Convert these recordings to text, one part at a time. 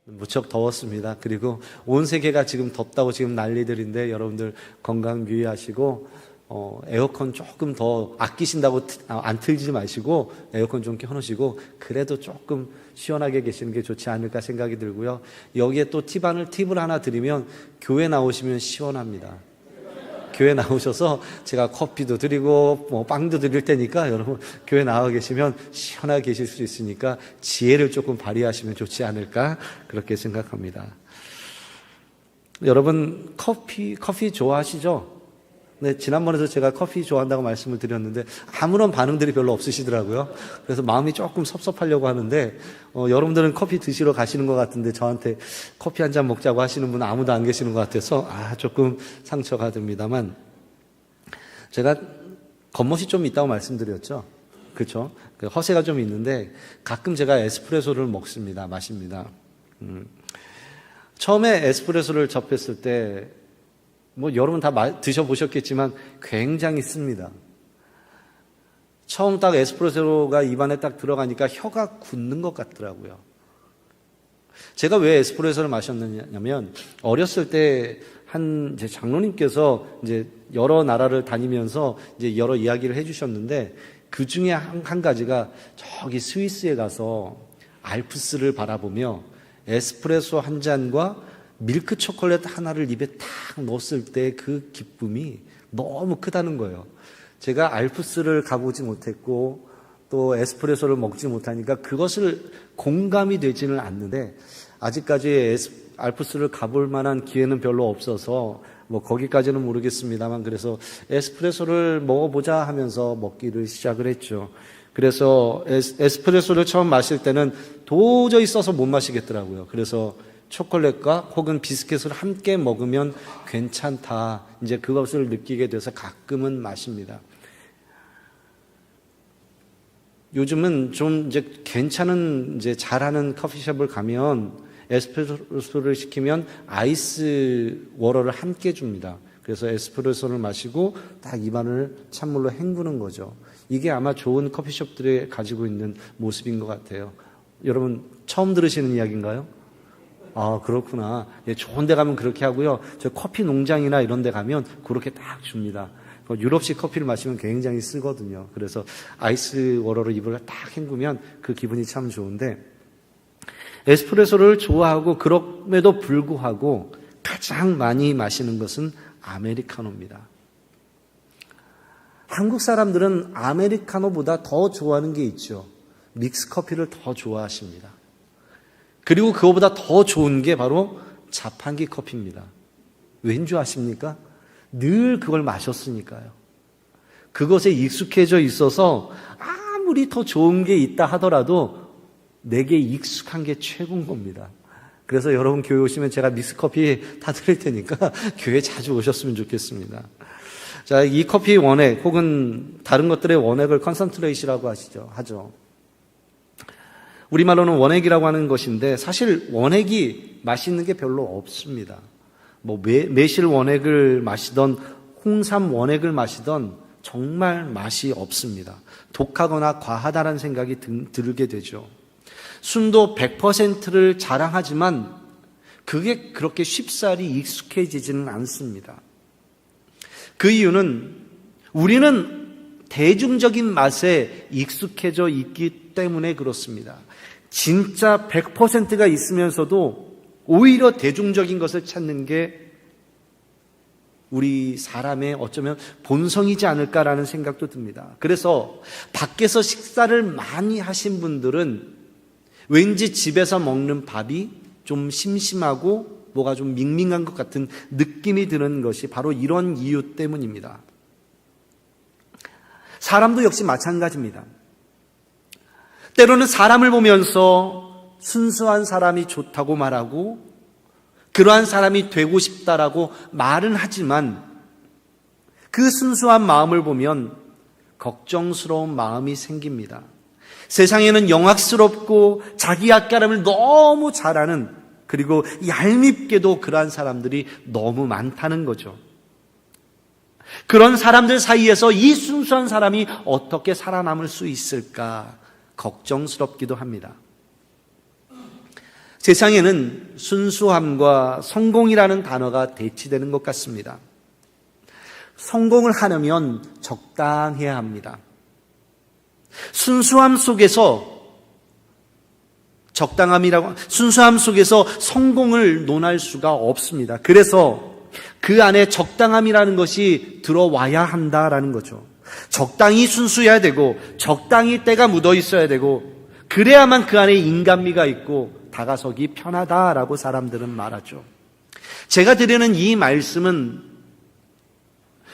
무척 더웠습니다. 그리고 온 세계가 지금 덥다고 지금 난리들인데 여러분들 건강 유의하시고 에어컨 조금 더 아끼신다고 안 틀지 마시고 에어컨 좀 켜놓으시고 그래도 조금 시원하게 계시는 게 좋지 않을까 생각이 들고요. 여기에 또 팁을 하나 드리면 교회 나오시면 시원합니다. 교회 나오셔서 제가 커피도 드리고 빵도 드릴 테니까 여러분 교회 나와 계시면 시원하게 계실 수 있으니까 지혜를 조금 발휘하시면 좋지 않을까 그렇게 생각합니다. 여러분 커피 좋아하시죠? 네, 지난번에도 제가 커피 좋아한다고 말씀을 드렸는데 아무런 반응들이 별로 없으시더라고요. 그래서 마음이 조금 섭섭하려고 하는데 여러분들은 커피 드시러 가시는 것 같은데 저한테 커피 한 잔 먹자고 하시는 분은 아무도 안 계시는 것 같아서 조금 상처가 됩니다만 제가 겉멋이 좀 있다고 말씀드렸죠. 그렇죠? 허세가 좀 있는데 가끔 제가 에스프레소를 마십니다. 처음에 에스프레소를 접했을 때 여러분 다 드셔보셨겠지만 굉장히 씁니다. 처음 딱 에스프레소가 입안에 딱 들어가니까 혀가 굳는 것 같더라고요. 제가 왜 에스프레소를 마셨느냐면 어렸을 때 제 장로님께서 이제 여러 나라를 다니면서 이제 여러 이야기를 해주셨는데 그 중에 한 가지가 저기 스위스에 가서 알프스를 바라보며 에스프레소 한 잔과 밀크 초콜릿 하나를 입에 탁 넣었을 때 그 기쁨이 너무 크다는 거예요. 제가 알프스를 가보지 못했고 또 에스프레소를 먹지 못하니까 그것을 공감이 되지는 않는데 아직까지 알프스를 가볼 만한 기회는 별로 없어서 거기까지는 모르겠습니다만 그래서 에스프레소를 먹어보자 하면서 먹기를 시작을 했죠. 그래서 에스프레소를 처음 마실 때는 도저히 써서 못 마시겠더라고요. 그래서 초콜릿과 혹은 비스켓을 함께 먹으면 괜찮다. 이제 그것을 느끼게 돼서 가끔은 마십니다. 요즘은 좀 이제 괜찮은 잘하는 커피숍을 가면 에스프레소를 시키면 아이스 워터를 함께 줍니다. 그래서 에스프레소를 마시고 딱 입안을 찬물로 헹구는 거죠. 이게 아마 좋은 커피숍들이 가지고 있는 모습인 것 같아요. 여러분 처음 들으시는 이야기인가요? 그렇구나. 좋은 데 가면 그렇게 하고요. 저 커피 농장이나 이런 데 가면 그렇게 딱 줍니다. 유럽식 커피를 마시면 굉장히 쓰거든요. 그래서 아이스 워터로 입을 딱 헹구면 그 기분이 참 좋은데 에스프레소를 좋아하고 그럼에도 불구하고 가장 많이 마시는 것은 아메리카노입니다. 한국 사람들은 아메리카노보다 더 좋아하는 게 있죠. 믹스커피를 더 좋아하십니다. 그리고 그거보다 더 좋은 게 바로 자판기 커피입니다. 왠 줄 아십니까? 늘 그걸 마셨으니까요. 그것에 익숙해져 있어서 아무리 더 좋은 게 있다 하더라도 내게 익숙한 게 최고인 겁니다. 그래서 여러분 교회 오시면 제가 믹스커피 다 드릴 테니까 교회 자주 오셨으면 좋겠습니다. 자, 이 커피 원액 혹은 다른 것들의 원액을 컨센트레이트라고 하죠. 우리말로는 원액이라고 하는 것인데 사실 원액이 맛있는 게 별로 없습니다. 매실 원액을 마시던 홍삼 원액을 마시던 정말 맛이 없습니다. 독하거나 과하다는 생각이 들게 되죠. 순도 100%를 자랑하지만 그게 그렇게 쉽사리 익숙해지지는 않습니다. 그 이유는 우리는 대중적인 맛에 익숙해져 있기 때문에 그렇습니다. 진짜 100%가 있으면서도 오히려 대중적인 것을 찾는 게 우리 사람의 어쩌면 본성이지 않을까라는 생각도 듭니다. 그래서 밖에서 식사를 많이 하신 분들은 왠지 집에서 먹는 밥이 좀 심심하고 뭐가 좀 밍밍한 것 같은 느낌이 드는 것이 바로 이런 이유 때문입니다. 사람도 역시 마찬가지입니다. 때로는 사람을 보면서 순수한 사람이 좋다고 말하고 그러한 사람이 되고 싶다라고 말은 하지만 그 순수한 마음을 보면 걱정스러운 마음이 생깁니다. 세상에는 영악스럽고 자기 앞가림을 너무 잘하는 그리고 얄밉게도 그러한 사람들이 너무 많다는 거죠. 그런 사람들 사이에서 이 순수한 사람이 어떻게 살아남을 수 있을까 걱정스럽기도 합니다. 세상에는 순수함과 성공이라는 단어가 대치되는 것 같습니다. 성공을 하려면 적당해야 합니다. 순수함 속에서 순수함 속에서 성공을 논할 수가 없습니다. 그래서 그 안에 적당함이라는 것이 들어와야 한다라는 거죠. 적당히 순수해야 되고 적당히 때가 묻어 있어야 되고 그래야만 그 안에 인간미가 있고 다가서기 편하다라고 사람들은 말하죠. 제가 드리는 이 말씀은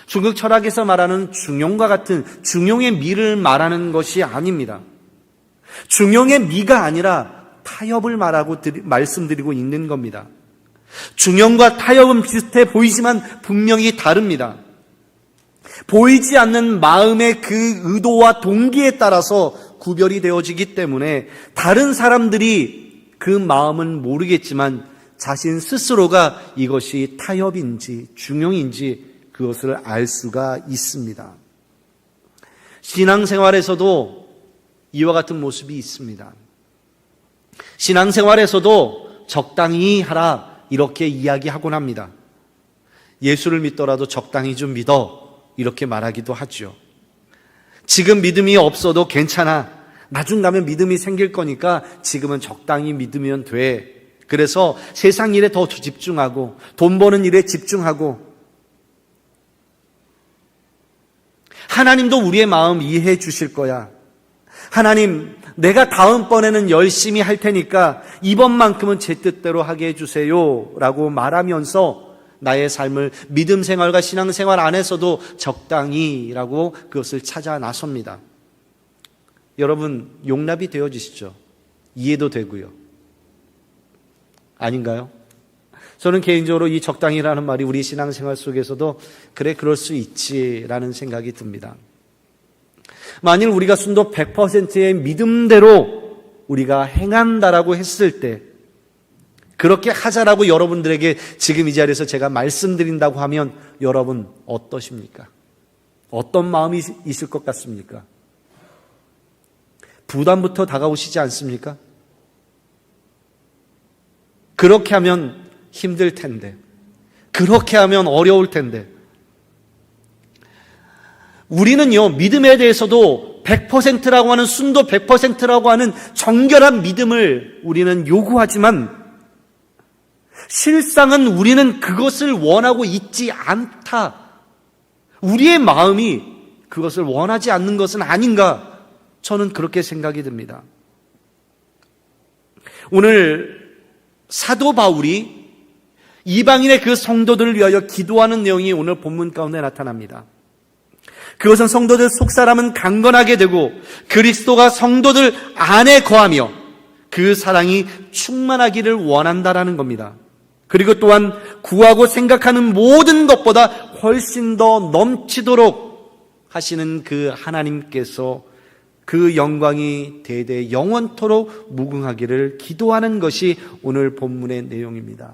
중국 철학에서 말하는 중용과 같은 중용의 미를 말하는 것이 아닙니다. 중용의 미가 아니라 타협을 말씀드리고 있는 겁니다. 중용과 타협은 비슷해 보이지만 분명히 다릅니다. 보이지 않는 마음의 그 의도와 동기에 따라서 구별이 되어지기 때문에 다른 사람들이 그 마음은 모르겠지만 자신 스스로가 이것이 타협인지 중용인지 그것을 알 수가 있습니다. 신앙생활에서도 이와 같은 모습이 있습니다. 신앙생활에서도 적당히 하라 이렇게 이야기하곤 합니다. 예수를 믿더라도 적당히 좀 믿어 이렇게 말하기도 하죠. 지금 믿음이 없어도 괜찮아. 나중 가면 믿음이 생길 거니까 지금은 적당히 믿으면 돼. 그래서 세상 일에 더 집중하고 돈 버는 일에 집중하고 하나님도 우리의 마음 이해해 주실 거야. 하나님, 내가 다음번에는 열심히 할 테니까 이번만큼은 제 뜻대로 하게 해주세요 라고 말하면서 나의 삶을 믿음 생활과 신앙 생활 안에서도 적당히 라고 그것을 찾아 나섭니다. 여러분 용납이 되어지시죠? 이해도 되고요. 아닌가요? 저는 개인적으로 이 적당히라는 말이 우리 신앙 생활 속에서도 그래 그럴 수 있지라는 생각이 듭니다. 만일 우리가 순도 100%의 믿음대로 우리가 행한다라고 했을 때 그렇게 하자라고 여러분들에게 지금 이 자리에서 제가 말씀드린다고 하면 여러분 어떠십니까? 어떤 마음이 있을 것 같습니까? 부담부터 다가오시지 않습니까? 그렇게 하면 힘들 텐데, 그렇게 하면 어려울 텐데, 우리는요, 믿음에 대해서도 100%라고 하는 순도 100%라고 하는 정결한 믿음을 우리는 요구하지만 실상은 우리는 그것을 원하고 있지 않다. 우리의 마음이 그것을 원하지 않는 것은 아닌가? 저는 그렇게 생각이 듭니다. 오늘 사도 바울이 이방인의 그 성도들을 위하여 기도하는 내용이 오늘 본문 가운데 나타납니다. 그것은 성도들 속사람은 강건하게 되고 그리스도가 성도들 안에 거하며 그 사랑이 충만하기를 원한다라는 겁니다. 그리고 또한 구하고 생각하는 모든 것보다 훨씬 더 넘치도록 하시는 그 하나님께서 그 영광이 대대 영원토록 무궁하기를 기도하는 것이 오늘 본문의 내용입니다.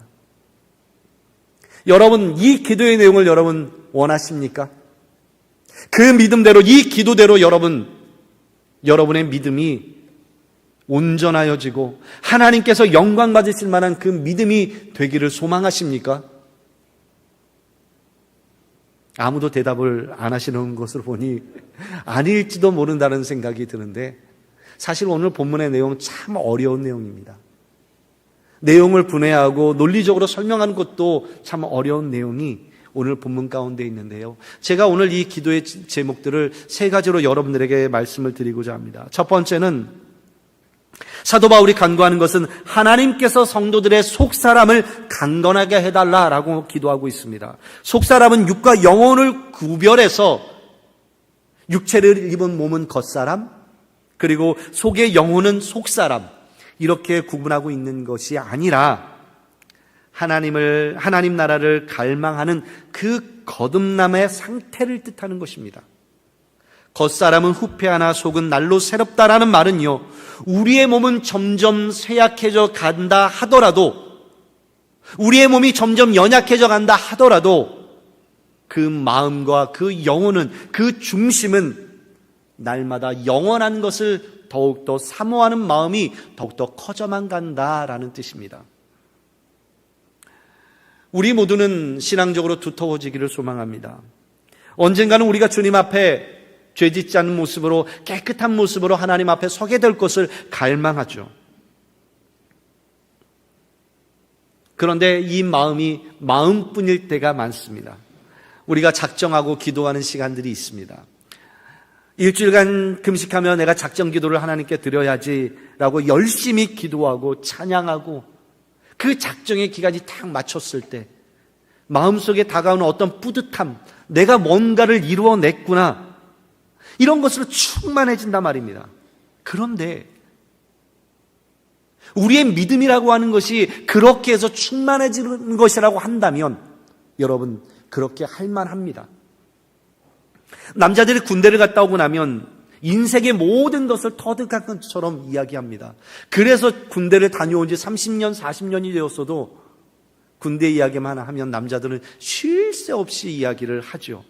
여러분, 이 기도의 내용을 여러분 원하십니까? 그 믿음대로, 이 기도대로 여러분의 믿음이 온전하여지고 하나님께서 영광 받으실 만한 그 믿음이 되기를 소망하십니까? 아무도 대답을 안 하시는 것을 보니 아닐지도 모른다는 생각이 드는데 사실 오늘 본문의 내용 참 어려운 내용입니다. 내용을 분해하고 논리적으로 설명하는 것도 참 어려운 내용이 오늘 본문 가운데 있는데요. 제가 오늘 이 기도의 제목들을 세 가지로 여러분들에게 말씀을 드리고자 합니다. 첫 번째는 사도 바울이 간구하는 것은 하나님께서 성도들의 속사람을 강건하게 해달라라고 기도하고 있습니다. 속사람은 육과 영혼을 구별해서 육체를 입은 몸은 겉사람, 그리고 속의 영혼은 속사람, 이렇게 구분하고 있는 것이 아니라 하나님 나라를 갈망하는 그 거듭남의 상태를 뜻하는 것입니다. 겉사람은 후패하나 속은 날로 새롭다라는 말은요, 우리의 몸은 점점 쇠약해져 간다 하더라도, 우리의 몸이 점점 연약해져 간다 하더라도 그 마음과 그 영혼은, 그 중심은 날마다 영원한 것을 더욱더 사모하는 마음이 더욱더 커져만 간다라는 뜻입니다. 우리 모두는 신앙적으로 두터워지기를 소망합니다. 언젠가는 우리가 주님 앞에 죄짓지 않는 모습으로, 깨끗한 모습으로 하나님 앞에 서게 될 것을 갈망하죠. 그런데 이 마음이 마음뿐일 때가 많습니다. 우리가 작정하고 기도하는 시간들이 있습니다. 일주일간 금식하며 내가 작정 기도를 하나님께 드려야지라고 열심히 기도하고 찬양하고 그 작정의 기간이 딱 맞췄을 때 마음속에 다가오는 어떤 뿌듯함, 내가 뭔가를 이루어냈구나, 이런 것으로 충만해진단 말입니다. 그런데 우리의 믿음이라고 하는 것이 그렇게 해서 충만해지는 것이라고 한다면 여러분, 그렇게 할 만합니다. 남자들이 군대를 갔다 오고 나면 인생의 모든 것을 터득한 것처럼 이야기합니다. 그래서 군대를 다녀온 지 30년, 40년이 되었어도 군대 이야기만 하면 남자들은 쉴 새 없이 이야기를 하죠.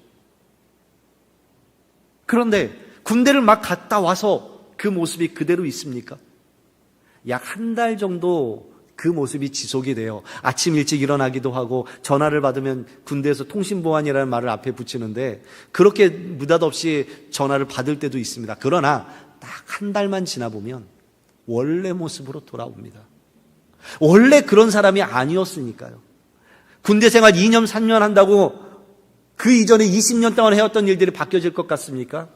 그런데 군대를 막 갔다 와서 그 모습이 그대로 있습니까? 약 한 달 정도 그 모습이 지속이 돼요. 아침 일찍 일어나기도 하고 전화를 받으면 군대에서 통신보안이라는 말을 앞에 붙이는데 그렇게 느닷없이 전화를 받을 때도 있습니다. 그러나 딱 한 달만 지나보면 원래 모습으로 돌아옵니다. 원래 그런 사람이 아니었으니까요. 군대 생활 2년, 3년 한다고 그 이전에 20년 동안 해왔던 일들이 바뀌어질 것 같습니까?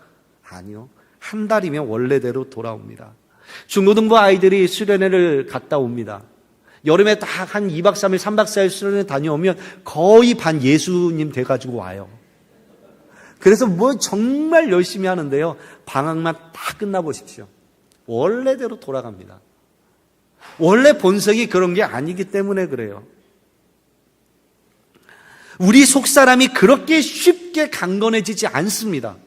아니요. 한 달이면 원래대로 돌아옵니다. 중고등부 아이들이 수련회를 갔다 옵니다. 여름에 딱 한 2박 3일, 3박 4일 수련회 다녀오면 거의 반 예수님 돼가지고 와요. 그래서 뭐 정말 열심히 하는데요. 방학만 딱 끝나보십시오. 원래대로 돌아갑니다. 원래 본성이 그런 게 아니기 때문에 그래요. 우리 속사람이 그렇게 쉽게 강건해지지 않습니다.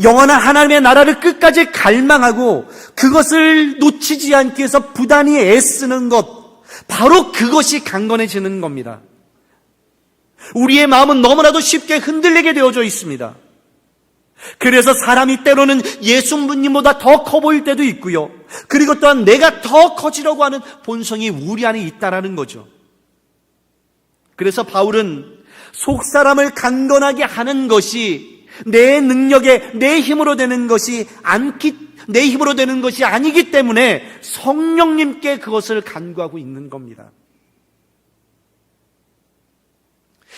영원한 하나님의 나라를 끝까지 갈망하고 그것을 놓치지 않기 위해서 부단히 애쓰는 것, 바로 그것이 강건해지는 겁니다. 우리의 마음은 너무나도 쉽게 흔들리게 되어져 있습니다. 그래서 사람이 때로는 예수님보다 더 커 보일 때도 있고요. 그리고 또한 내가 더 커지려고 하는 본성이 우리 안에 있다라는 거죠. 그래서 바울은 속사람을 강건하게 하는 것이 내 능력에, 내 힘으로 되는 것이 아니기 때문에 성령님께 그것을 간구하고 있는 겁니다.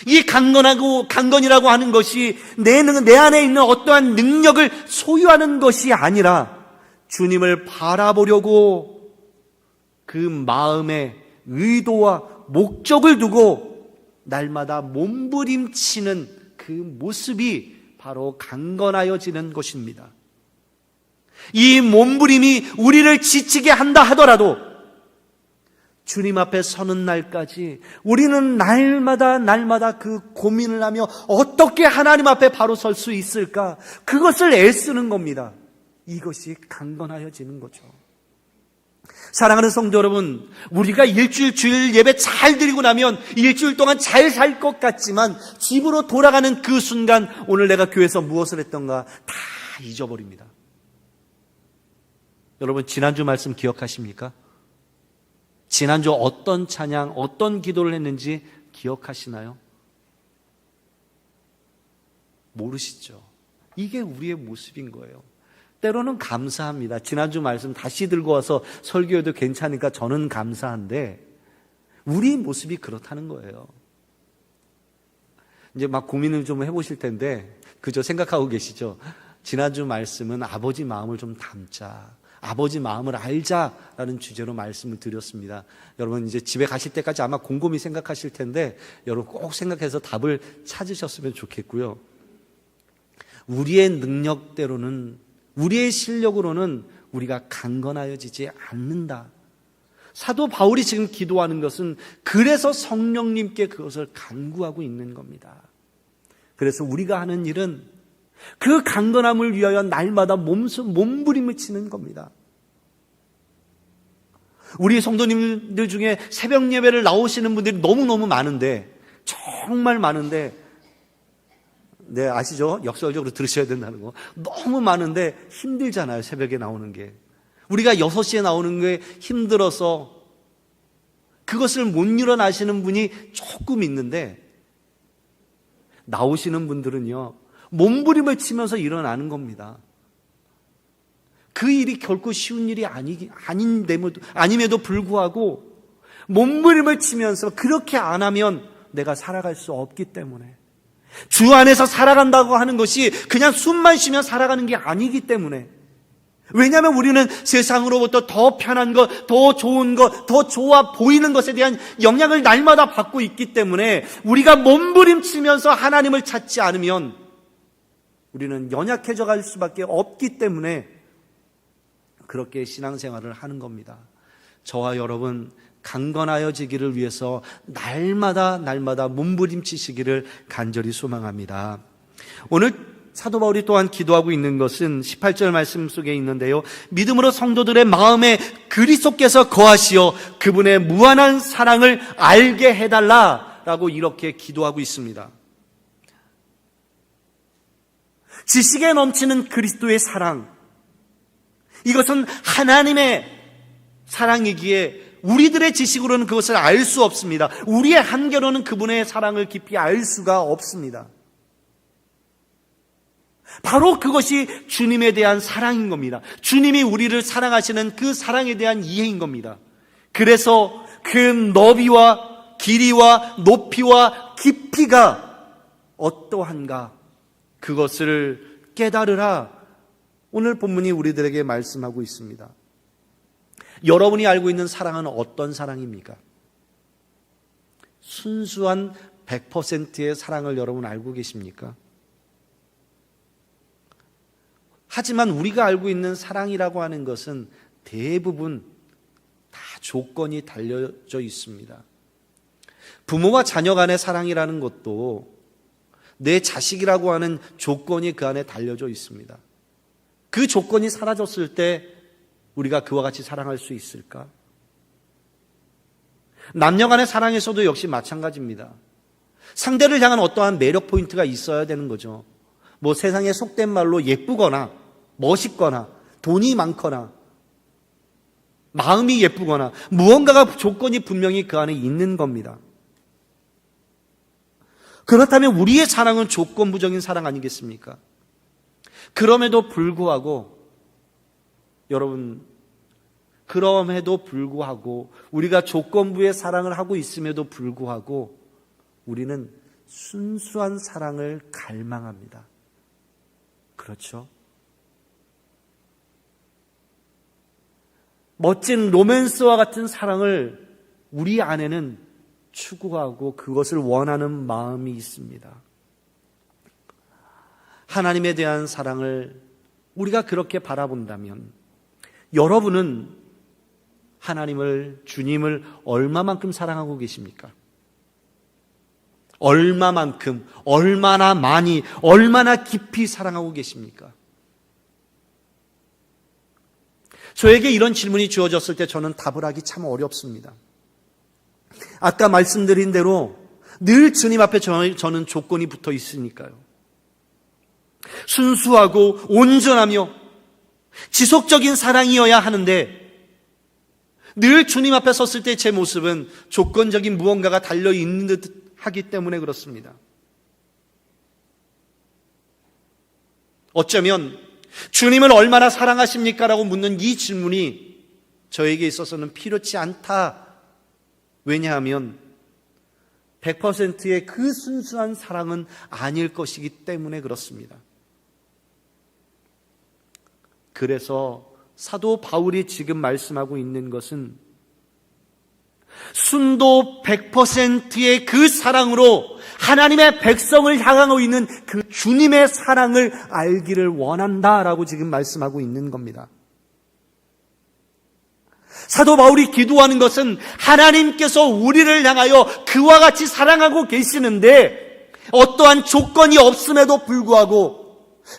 이 강건이라고 하는 것이 내 안에 있는 어떠한 능력을 소유하는 것이 아니라 주님을 바라보려고 그 마음의 의도와 목적을 두고 날마다 몸부림치는 그 모습이 바로 강건하여지는 것입니다. 이 몸부림이 우리를 지치게 한다 하더라도 주님 앞에 서는 날까지 우리는 날마다 그 고민을 하며 어떻게 하나님 앞에 바로 설 수 있을까? 그것을 애쓰는 겁니다. 이것이 강건하여지는 거죠. 사랑하는 성도 여러분, 우리가 일주일 주일 예배 잘 드리고 나면 일주일 동안 잘 살 것 같지만 집으로 돌아가는 그 순간 오늘 내가 교회에서 무엇을 했던가 다 잊어버립니다. 여러분, 지난주 말씀 기억하십니까? 지난주 어떤 찬양, 어떤 기도를 했는지 기억하시나요? 모르시죠? 이게 우리의 모습인 거예요. 때로는 감사합니다. 지난주 말씀 다시 들고 와서 설교해도 괜찮으니까 저는 감사한데 우리 모습이 그렇다는 거예요. 이제 막 고민을 좀 해보실 텐데 그저 생각하고 계시죠? 지난주 말씀은 아버지 마음을 좀 담자, 아버지 마음을 알자라는 주제로 말씀을 드렸습니다. 여러분 이제 집에 가실 때까지 아마 곰곰이 생각하실 텐데 여러분 꼭 생각해서 답을 찾으셨으면 좋겠고요. 우리의 능력대로는, 우리의 실력으로는 우리가 강건하여지지 않는다. 사도 바울이 지금 기도하는 것은 그래서 성령님께 그것을 간구하고 있는 겁니다. 그래서 우리가 하는 일은 그 강건함을 위하여 날마다 몸부림을 치는 겁니다. 우리 성도님들 중에 새벽 예배를 나오시는 분들이 너무너무 많은데, 정말 많은데 네, 아시죠? 역설적으로 들으셔야 된다는 거. 너무 많은데 힘들잖아요, 새벽에 나오는 게. 우리가 6시에 나오는 게 힘들어서 그것을 못 일어나시는 분이 조금 있는데, 나오시는 분들은요, 몸부림을 치면서 일어나는 겁니다. 그 일이 결코 쉬운 일이 아님에도 불구하고 몸부림을 치면서 그렇게 안 하면 내가 살아갈 수 없기 때문에, 주 안에서 살아간다고 하는 것이 그냥 숨만 쉬면 살아가는 게 아니기 때문에, 왜냐하면 우리는 세상으로부터 더 편한 것, 더 좋은 것, 더 좋아 보이는 것에 대한 영향을 날마다 받고 있기 때문에 우리가 몸부림치면서 하나님을 찾지 않으면 우리는 연약해져 갈 수밖에 없기 때문에 그렇게 신앙생활을 하는 겁니다. 저와 여러분 강건하여지기를 위해서 날마다 몸부림치시기를 간절히 소망합니다. 오늘 사도 바울이 또한 기도하고 있는 것은 18절 말씀 속에 있는데요, 믿음으로 성도들의 마음에 그리스도께서 거하시어 그분의 무한한 사랑을 알게 해달라라고 이렇게 기도하고 있습니다. 지식에 넘치는 그리스도의 사랑, 이것은 하나님의 사랑이기에 우리들의 지식으로는 그것을 알 수 없습니다. 우리의 한계로는 그분의 사랑을 깊이 알 수가 없습니다. 바로 그것이 주님에 대한 사랑인 겁니다. 주님이 우리를 사랑하시는 그 사랑에 대한 이해인 겁니다. 그래서 그 너비와 길이와 높이와 깊이가 어떠한가, 그것을 깨달으라. 오늘 본문이 우리들에게 말씀하고 있습니다. 여러분이 알고 있는 사랑은 어떤 사랑입니까? 순수한 100%의 사랑을 여러분 알고 계십니까? 하지만 우리가 알고 있는 사랑이라고 하는 것은 대부분 다 조건이 달려져 있습니다. 부모와 자녀 간의 사랑이라는 것도 내 자식이라고 하는 조건이 그 안에 달려져 있습니다. 그 조건이 사라졌을 때 우리가 그와 같이 사랑할 수 있을까? 남녀 간의 사랑에서도 역시 마찬가지입니다. 상대를 향한 어떠한 매력 포인트가 있어야 되는 거죠. 뭐 세상에 속된 말로 예쁘거나 멋있거나 돈이 많거나 마음이 예쁘거나 무언가가 조건이 분명히 그 안에 있는 겁니다. 그렇다면 우리의 사랑은 조건부적인 사랑 아니겠습니까? 그럼에도 불구하고 우리가 조건부의 사랑을 하고 있음에도 불구하고 우리는 순수한 사랑을 갈망합니다. 그렇죠? 멋진 로맨스와 같은 사랑을 우리 안에는 추구하고 그것을 원하는 마음이 있습니다. 하나님에 대한 사랑을 우리가 그렇게 바라본다면 여러분은 하나님을, 주님을 얼마만큼 사랑하고 계십니까? 얼마만큼, 얼마나 많이, 얼마나 깊이 사랑하고 계십니까? 저에게 이런 질문이 주어졌을 때 저는 답을 하기 참 어렵습니다. 아까 말씀드린 대로 늘 주님 앞에 저는 조건이 붙어 있으니까요. 순수하고 온전하며 지속적인 사랑이어야 하는데 늘 주님 앞에 섰을 때 제 모습은 조건적인 무언가가 달려있는 듯 하기 때문에 그렇습니다. 어쩌면 주님을 얼마나 사랑하십니까? 라고 묻는 이 질문이 저에게 있어서는 필요치 않다. 왜냐하면 100%의 그 순수한 사랑은 아닐 것이기 때문에 그렇습니다. 그래서 사도 바울이 지금 말씀하고 있는 것은 순도 100%의 그 사랑으로 하나님의 백성을 향하고 있는 그 주님의 사랑을 알기를 원한다라고 지금 말씀하고 있는 겁니다. 사도 바울이 기도하는 것은 하나님께서 우리를 향하여 그와 같이 사랑하고 계시는데 어떠한 조건이 없음에도 불구하고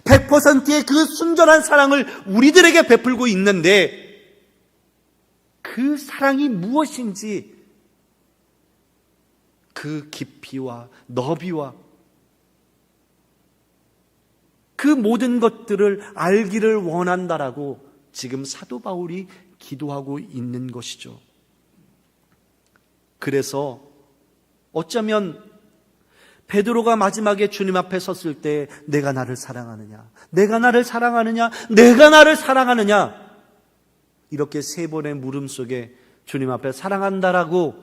100%의 그 순전한 사랑을 우리들에게 베풀고 있는데 그 사랑이 무엇인지 그 깊이와 너비와 그 모든 것들을 알기를 원한다라고 지금 사도 바울이 기도하고 있는 것이죠. 그래서 어쩌면 베드로가 마지막에 주님 앞에 섰을 때 내가 나를 사랑하느냐, 내가 나를 사랑하느냐, 내가 나를 사랑하느냐, 이렇게 세 번의 물음 속에 주님 앞에 사랑한다라고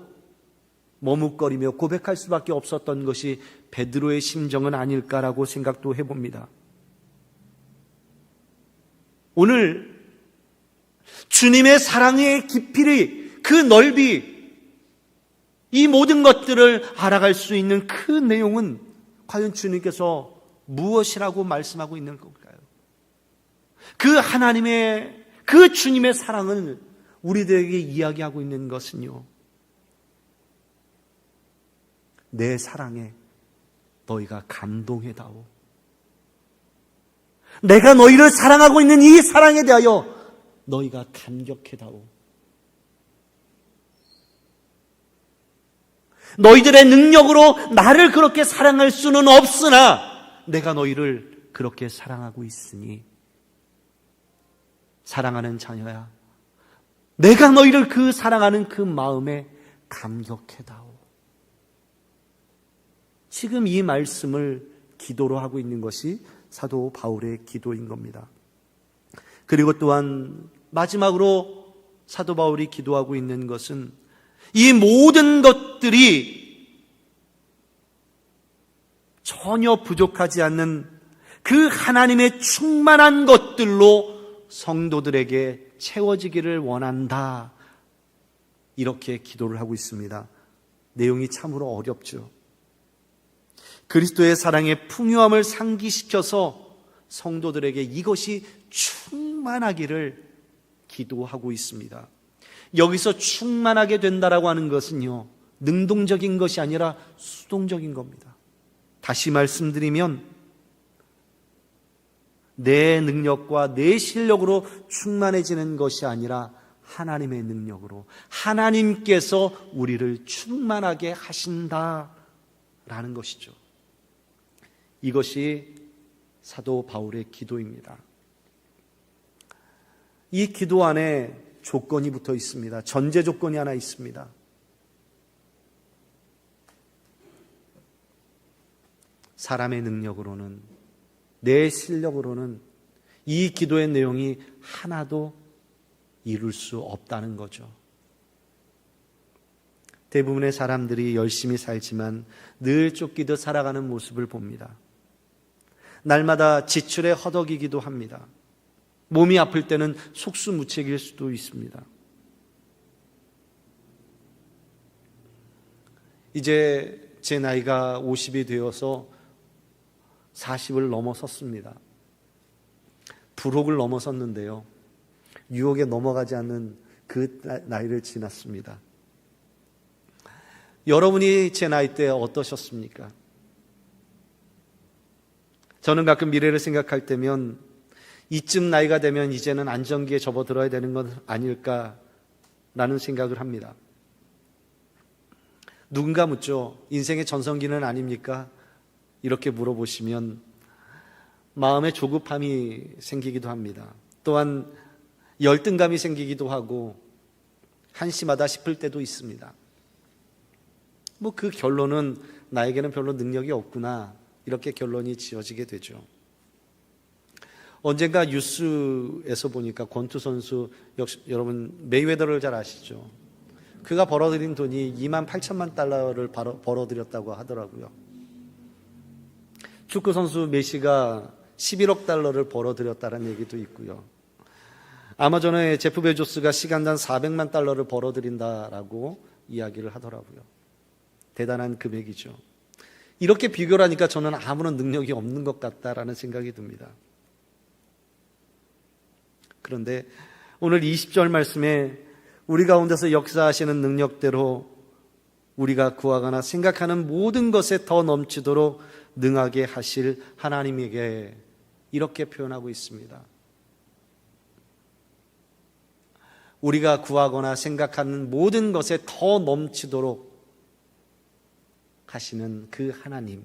머뭇거리며 고백할 수밖에 없었던 것이 베드로의 심정은 아닐까라고 생각도 해봅니다. 오늘 주님의 사랑의 깊이, 그 넓이, 이 모든 것들을 알아갈 수 있는 그 내용은 과연 주님께서 무엇이라고 말씀하고 있는 걸까요? 그 하나님의, 그 주님의 사랑을 우리들에게 이야기하고 있는 것은요, 내 사랑에 너희가 감동해다오. 내가 너희를 사랑하고 있는 이 사랑에 대하여 너희가 감격해다오. 너희들의 능력으로 나를 그렇게 사랑할 수는 없으나 내가 너희를 그렇게 사랑하고 있으니 사랑하는 자녀야, 내가 너희를 그 사랑하는 그 마음에 감격해다오. 지금 이 말씀을 기도로 하고 있는 것이 사도 바울의 기도인 겁니다. 그리고 또한 마지막으로 사도 바울이 기도하고 있는 것은 이 모든 것들이 전혀 부족하지 않는 그 하나님의 충만한 것들로 성도들에게 채워지기를 원한다, 이렇게 기도를 하고 있습니다. 내용이 참으로 어렵죠. 그리스도의 사랑의 풍요함을 상기시켜서 성도들에게 이것이 충만하기를 기도하고 있습니다. 여기서 충만하게 된다라고 하는 것은요, 능동적인 것이 아니라 수동적인 겁니다. 다시 말씀드리면 내 능력과 내 실력으로 충만해지는 것이 아니라 하나님의 능력으로, 하나님께서 우리를 충만하게 하신다라는 것이죠. 이것이 사도 바울의 기도입니다. 이 기도 안에 조건이 붙어 있습니다. 전제 조건이 하나 있습니다. 사람의 능력으로는, 내 실력으로는 이 기도의 내용이 하나도 이룰 수 없다는 거죠. 대부분의 사람들이 열심히 살지만 늘 쫓기듯 살아가는 모습을 봅니다. 날마다 지출에 허덕이기도 합니다. 몸이 아플 때는 속수무책일 수도 있습니다. 이제 제 나이가 50이 되어서 40을 넘어섰습니다. 불혹을 넘어섰는데요, 유혹에 넘어가지 않는 그 나이를 지났습니다. 여러분이 제 나이 때 어떠셨습니까? 저는 가끔 미래를 생각할 때면 이쯤 나이가 되면 이제는 안정기에 접어들어야 되는 건 아닐까라는 생각을 합니다. 누군가 묻죠. 인생의 전성기는 아닙니까? 이렇게 물어보시면 마음에 조급함이 생기기도 합니다. 또한 열등감이 생기기도 하고 한심하다 싶을 때도 있습니다. 그 결론은 나에게는 별로 능력이 없구나, 이렇게 결론이 지어지게 되죠. 언젠가 뉴스에서 보니까 권투 선수, 역시 여러분 메이웨더를 잘 아시죠? 그가 벌어들인 돈이 28,000만 달러를 벌어들였다고 하더라고요. 축구 선수 메시가 11억 달러를 벌어들였다는 얘기도 있고요. 아마존의 제프 베조스가 시간당 400만 달러를 벌어들인다라고 이야기를 하더라고요. 대단한 금액이죠. 이렇게 비교를 하니까 저는 아무런 능력이 없는 것 같다라는 생각이 듭니다. 그런데 오늘 20절 말씀에 우리 가운데서 역사하시는 능력대로 우리가 구하거나 생각하는 모든 것에 더 넘치도록 능하게 하실 하나님에게 이렇게 표현하고 있습니다. 우리가 구하거나 생각하는 모든 것에 더 넘치도록 하시는 그 하나님,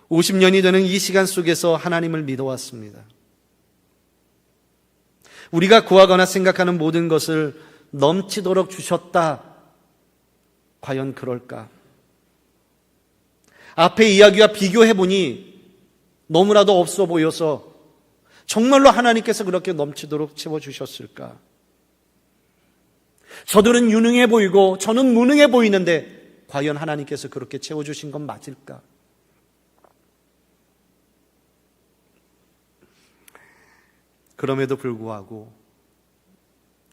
50년이 되는 이 시간 속에서 하나님을 믿어왔습니다. 우리가 구하거나 생각하는 모든 것을 넘치도록 주셨다. 과연 그럴까? 앞에 이야기와 비교해보니 너무나도 없어 보여서 정말로 하나님께서 그렇게 넘치도록 채워주셨을까? 저들은 유능해 보이고 저는 무능해 보이는데 과연 하나님께서 그렇게 채워주신 건 맞을까? 그럼에도 불구하고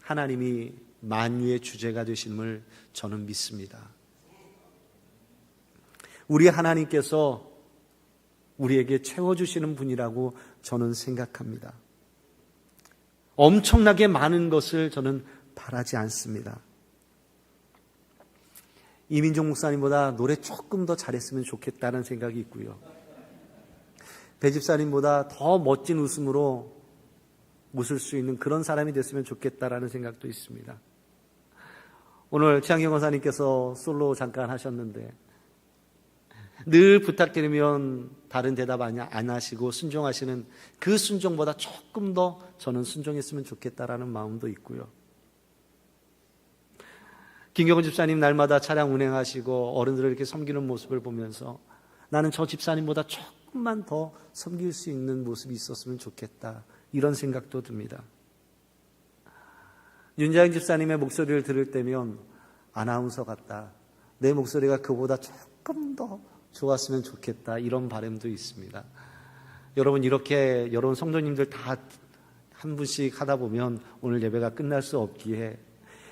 하나님이 만유의 주제가 되심을 저는 믿습니다. 우리 하나님께서 우리에게 채워주시는 분이라고 저는 생각합니다. 엄청나게 많은 것을 저는 바라지 않습니다. 이민종 목사님보다 노래 조금 더 잘했으면 좋겠다는 생각이 있고요. 배 집사님보다 더 멋진 웃음으로 웃을 수 있는 그런 사람이 됐으면 좋겠다라는 생각도 있습니다. 오늘 최양경 권사님께서 솔로 잠깐 하셨는데 늘 부탁드리면 다른 대답 안 하시고 순종하시는 그 순종보다 조금 더 저는 순종했으면 좋겠다라는 마음도 있고요. 김경훈 집사님 날마다 차량 운행하시고 어른들을 이렇게 섬기는 모습을 보면서 나는 저 집사님보다 조금만 더 섬길 수 있는 모습이 있었으면 좋겠다, 이런 생각도 듭니다. 윤자영 집사님의 목소리를 들을 때면 아나운서 같다, 내 목소리가 그보다 조금 더 좋았으면 좋겠다, 이런 바람도 있습니다. 여러분, 이렇게 여러분 성도님들 다 한 분씩 하다 보면 오늘 예배가 끝날 수 없기에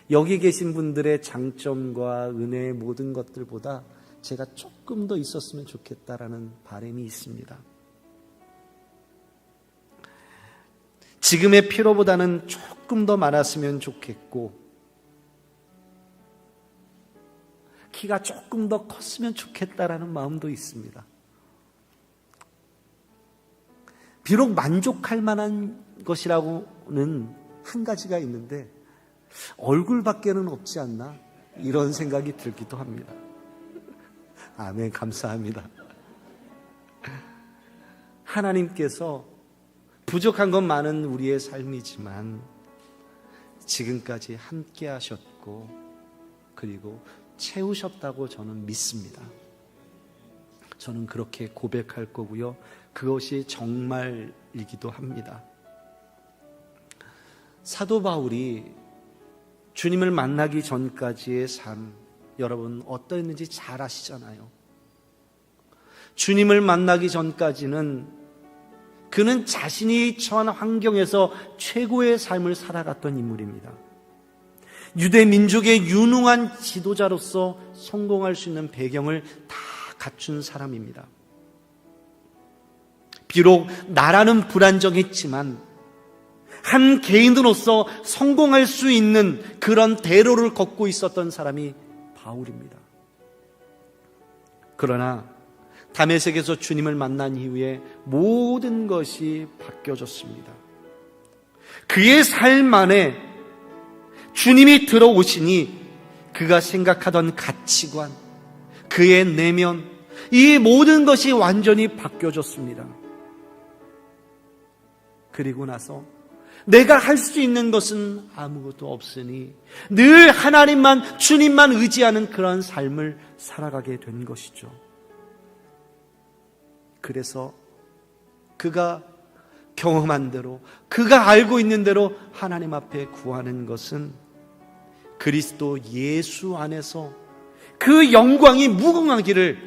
여기 계신 분들의 장점과 은혜의 모든 것들보다 제가 조금 더 있었으면 좋겠다라는 바람이 있습니다. 지금의 필요보다는 조금 더 많았으면 좋겠고, 키가 조금 더 컸으면 좋겠다라는 마음도 있습니다. 비록 만족할 만한 것이라고는 한 가지가 있는데 얼굴밖에는 없지 않나, 이런 생각이 들기도 합니다. 아멘, 감사합니다. 하나님께서 부족한 건 많은 우리의 삶이지만 지금까지 함께 하셨고 그리고 채우셨다고 저는 믿습니다. 저는 그렇게 고백할 거고요. 그것이 정말이기도 합니다. 사도 바울이 주님을 만나기 전까지의 삶, 여러분 어떠했는지 잘 아시잖아요. 주님을 만나기 전까지는 그는 자신이 처한 환경에서 최고의 삶을 살아갔던 인물입니다. 유대 민족의 유능한 지도자로서 성공할 수 있는 배경을 다 갖춘 사람입니다. 비록 나라는 불안정했지만 한 개인으로서 성공할 수 있는 그런 대로를 걷고 있었던 사람이 바울입니다. 그러나 다메섹에서 주님을 만난 이후에 모든 것이 바뀌어졌습니다. 그의 삶 안에 주님이 들어오시니 그가 생각하던 가치관, 그의 내면, 이 모든 것이 완전히 바뀌어졌습니다. 그리고 나서 내가 할 수 있는 것은 아무것도 없으니 늘 하나님만, 주님만 의지하는 그런 삶을 살아가게 된 것이죠. 그래서 그가 경험한 대로, 그가 알고 있는 대로 하나님 앞에 구하는 것은 그리스도 예수 안에서 그 영광이 무궁하기를,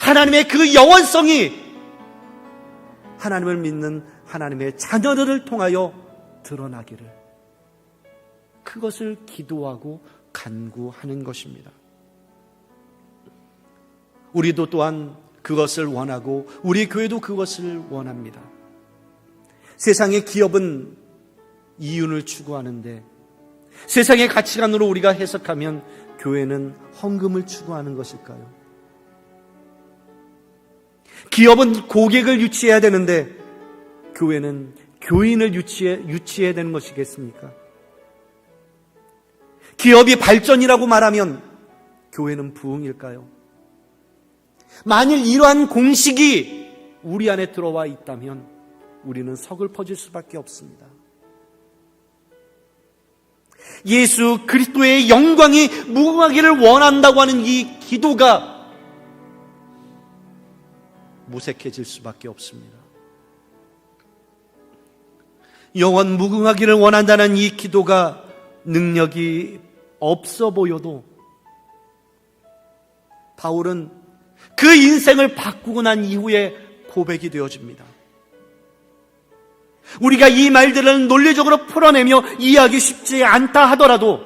하나님의 그 영원성이 하나님을 믿는 하나님의 자녀들을 통하여 드러나기를, 그것을 기도하고 간구하는 것입니다. 우리도 또한 그것을 원하고 우리 교회도 그것을 원합니다. 세상의 기업은 이윤을 추구하는데 세상의 가치관으로 우리가 해석하면 교회는 헌금을 추구하는 것일까요? 기업은 고객을 유치해야 되는데 교회는 교인을 유치해야 되는 것이겠습니까? 기업이 발전이라고 말하면 교회는 부흥일까요? 만일 이러한 공식이 우리 안에 들어와 있다면 우리는 서글퍼질 수밖에 없습니다. 예수 그리스도의 영광이 무궁하기를 원한다고 하는 이 기도가 무색해질 수밖에 없습니다. 영원 무궁하기를 원한다는 이 기도가 능력이 없어 보여도 바울은 그 인생을 바꾸고 난 이후에 고백이 되어집니다. 우리가 이 말들을 논리적으로 풀어내며 이해하기 쉽지 않다 하더라도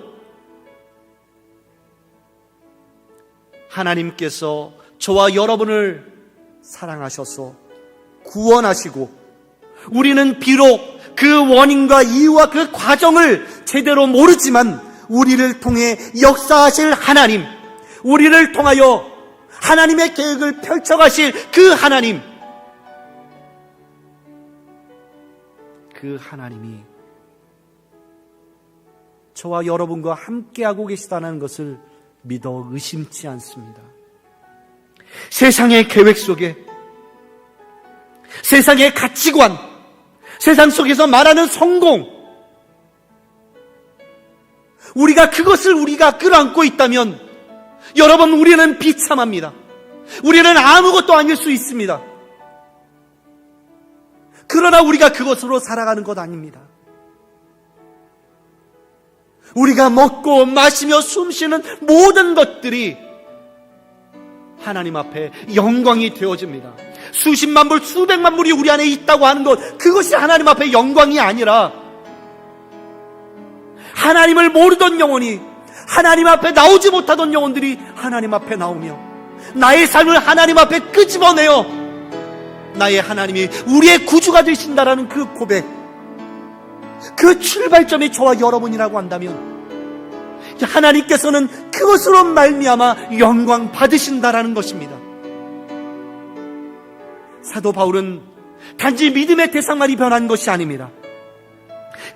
하나님께서 저와 여러분을 사랑하셔서 구원하시고 우리는 비록 그 원인과 이유와 그 과정을 제대로 모르지만 우리를 통해 역사하실 하나님, 우리를 통하여 하나님의 계획을 펼쳐가실 그 하나님, 그 하나님이 저와 여러분과 함께하고 계시다는 것을 믿어 의심치 않습니다. 세상의 계획 속에, 세상의 가치관, 세상 속에서 말하는 성공, 그것을 우리가 끌어안고 있다면 여러분, 우리는 비참합니다. 우리는 아무것도 아닐 수 있습니다. 그러나 우리가 그것으로 살아가는 것 아닙니다. 우리가 먹고 마시며 숨쉬는 모든 것들이 하나님 앞에 영광이 되어집니다. 수십만 불, 수백만 불이 우리 안에 있다고 하는 것, 그것이 하나님 앞에 영광이 아니라 하나님을 모르던 영혼이, 하나님 앞에 나오지 못하던 영혼들이 하나님 앞에 나오며 나의 삶을 하나님 앞에 끄집어내어 나의 하나님이 우리의 구주가 되신다라는 그 고백, 그 출발점이 저와 여러분이라고 한다면 하나님께서는 그것으로 말미암아 영광 받으신다라는 것입니다. 사도 바울은 단지 믿음의 대상만이 변한 것이 아닙니다.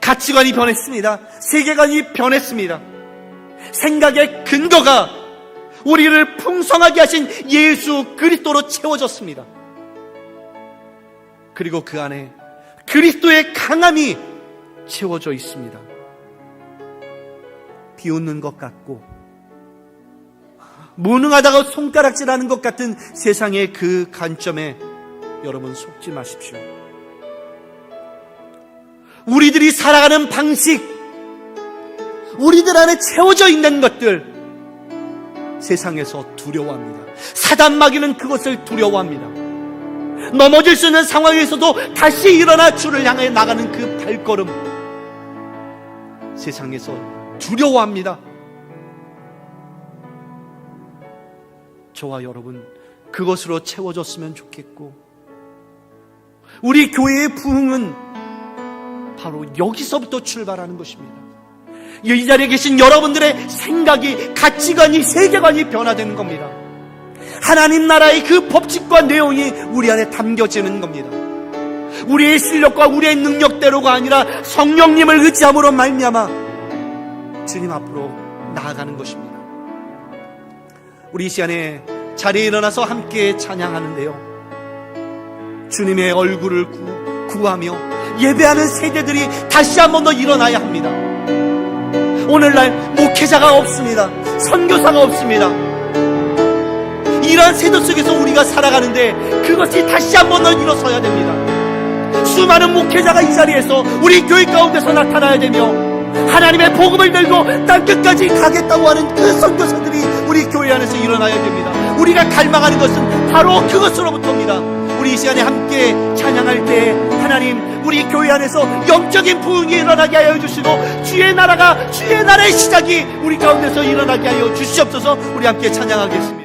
가치관이 변했습니다. 세계관이 변했습니다. 생각의 근거가 우리를 풍성하게 하신 예수 그리스도로 채워졌습니다. 그리고 그 안에 그리스도의 강함이 채워져 있습니다. 비웃는 것 같고 무능하다고 손가락질하는 것 같은 세상의 그 관점에 여러분 속지 마십시오. 우리들이 살아가는 방식, 우리들 안에 채워져 있는 것들, 세상에서 두려워합니다. 사단 마귀는 그것을 두려워합니다. 넘어질 수 있는 상황에서도 다시 일어나 주를 향해 나가는 그 발걸음, 세상에서 두려워합니다. 저와 여러분, 그것으로 채워졌으면 좋겠고, 우리 교회의 부흥은 바로 여기서부터 출발하는 것입니다. 이 자리에 계신 여러분들의 생각이, 가치관이, 세계관이 변화되는 겁니다. 하나님 나라의 그 법칙과 내용이 우리 안에 담겨지는 겁니다. 우리의 실력과 우리의 능력대로가 아니라 성령님을 의지함으로 말미암아 주님 앞으로 나아가는 것입니다. 우리 이 시간에 자리에 일어나서 함께 찬양하는데요, 주님의 얼굴을 구하며 예배하는 세대들이 다시 한 번 더 일어나야 합니다. 오늘날 목회자가 없습니다. 선교사가 없습니다. 이러한 세대 속에서 우리가 살아가는데 그것이 다시 한 번 더 일어서야 됩니다. 수많은 목회자가 이 자리에서 우리 교회 가운데서 나타나야 되며 하나님의 복음을 들고 땅끝까지 가겠다고 하는 그 선교사들이 우리 교회 안에서 일어나야 됩니다. 우리가 갈망하는 것은 바로 그것으로부터입니다. 우리 이 시간에 함께 찬양할 때 하나님, 우리 교회 안에서 영적인 부흥이 일어나게 하여 주시고 주의 나라의 시작이 우리 가운데서 일어나게 하여 주시옵소서. 우리 함께 찬양하겠습니다.